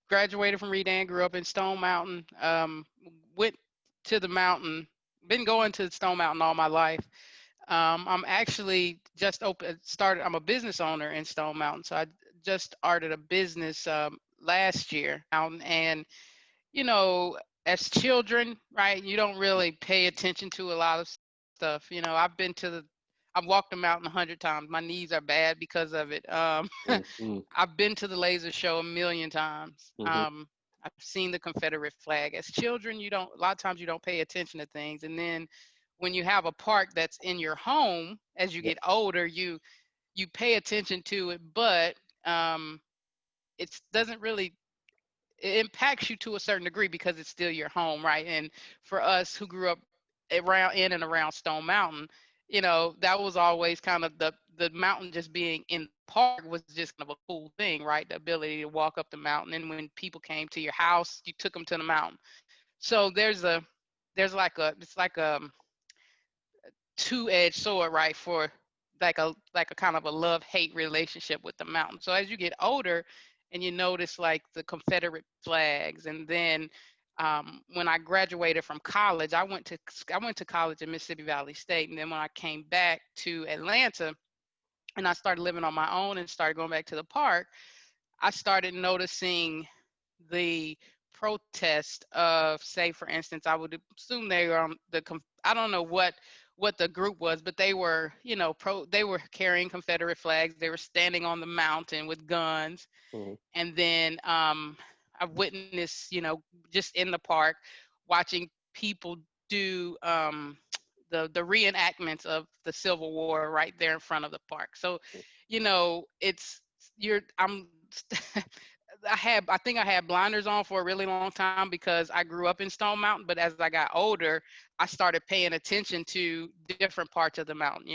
graduated from Redan, grew up in Stone Mountain. Went to the mountain, been going to Stone Mountain all my life. I'm actually just started. I'm a business owner in Stone Mountain, so I just started a business last year. And as children, right, you don't really pay attention to a lot of stuff. I've walked the mountain 100 times. My knees are bad because of it. Mm-hmm. I've been to the laser show a million times. Mm-hmm. I've seen the Confederate flag. As children, a lot of times you don't pay attention to things. And then when you have a park that's in your home, as you Yep. get older, you pay attention to it, but um, it doesn't really it impacts you to a certain degree because it's still your home, right? And for us who grew up around in and around Stone Mountain, that was always kind of the mountain just being in the park was just kind of a cool thing, right? The ability to walk up the mountain, and when people came to your house, you took them to the mountain. So there's like a it's like a two-edged sword, right? For like a kind of a love-hate relationship with the mountain. So as you get older and you notice like the Confederate flags, and then when I graduated from college, I went to college in Mississippi Valley State, and then when I came back to Atlanta and I started living on my own and started going back to the park, I started noticing the protest of, say, for instance, I would assume they were on I don't know what the group was, but they were, they were carrying Confederate flags. They were standing on the mountain with guns. Mm-hmm. And then I've witnessed, just in the park, watching people do the reenactments of the Civil War right there in front of the park. So, it's you're I'm I think I had blinders on for a really long time because I grew up in Stone Mountain, but as I got older, I started paying attention to different parts of the mountain,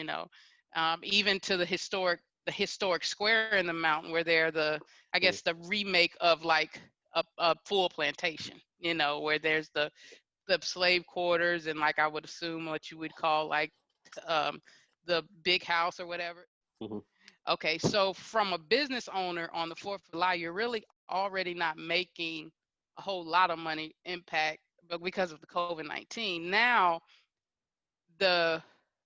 even to the historic square in the mountain where they're I guess the remake of like a full plantation, where there's the slave quarters and, like, I would assume what you would call like um, the big house or whatever. Mm-hmm. Okay, so from a business owner on the 4th of July, you're really already not making a whole lot of money impact, but because of the COVID-19, now the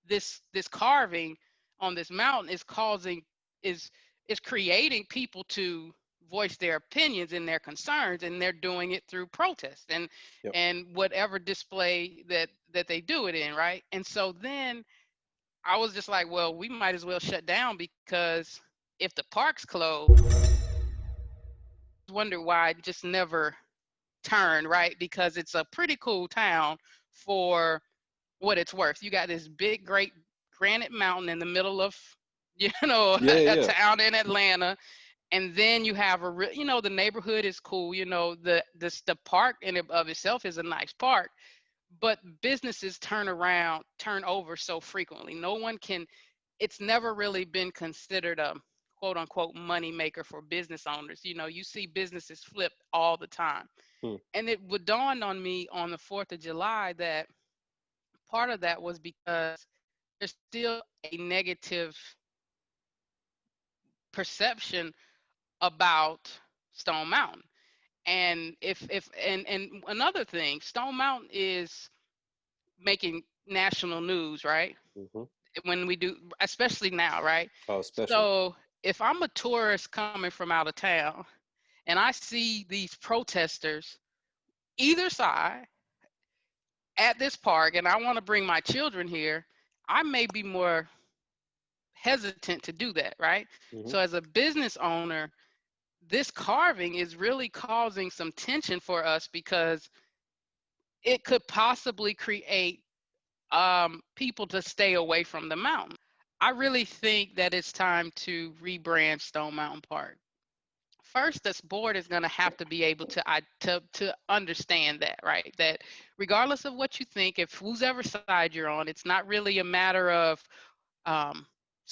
this carving on this mountain is is creating people to voice their opinions and their concerns, and they're doing it through protest Yep. and whatever display that they do it in, right? And so then I was just like, well, we might as well shut down, because if the park's closed, wonder why it just never turned, right? Because it's a pretty cool town for what it's worth. You got this big, great granite mountain in the middle of, Yeah, yeah, a yeah. town in Atlanta, and then you have the neighborhood is cool. The park in and of itself is a nice park, but businesses turn over so frequently. No one can. It's never really been considered a quote unquote money maker for business owners. You see businesses flip all the time, Mm. and it would dawn on me on the 4th of July that part of that was because there's still a negative perception about Stone Mountain. And if and another thing, Stone Mountain is making national news, right? Mm-hmm. When we do, especially now, right? Oh, especially. So if I'm a tourist coming from out of town and I see these protesters either side at this park and I want to bring my children here, I may be more hesitant to do that, right? Mm-hmm. So as a business owner, this carving is really causing some tension for us because it could possibly create people to stay away from the mountain. I really think that it's time to rebrand Stone Mountain Park. First, this board is going to have to be able to understand that, right? That regardless of what you think, if whose ever side you're on, it's not really a matter of um,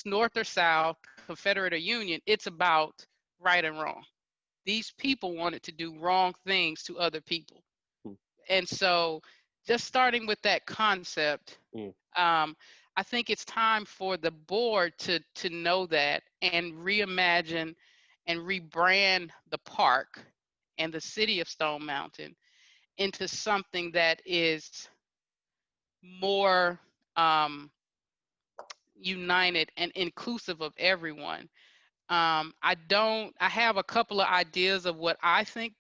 North or South, Confederate or Union. It's about right and wrong. These people wanted to do wrong things to other people, and so just starting with that concept, Mm-hmm. um, I think it's time for the board to know that and reimagine and rebrand the park and the city of Stone Mountain into something that is more united and inclusive of everyone. I have a couple of ideas of what I think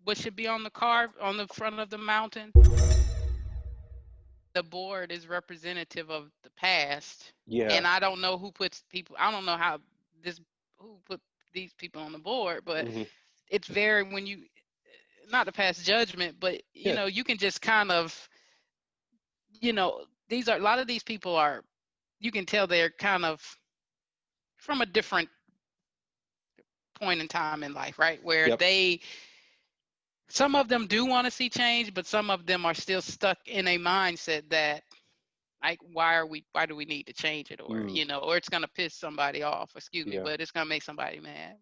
what should be on the car on the front of the mountain. The board is representative of the past, Yeah. and I don't know who puts people. I don't know this who put these people on the board, but Hmm. it's very when you not to pass judgment, but Yeah. you can just kind of these are a lot of these people are you can tell they're kind of from a different point in time in life, right? Where Yep. some of them do want to see change, but some of them are still stuck in a mindset that like why do we need to change it, or Mm. or it's going to piss somebody off, excuse me, Yeah. but it's going to make somebody mad.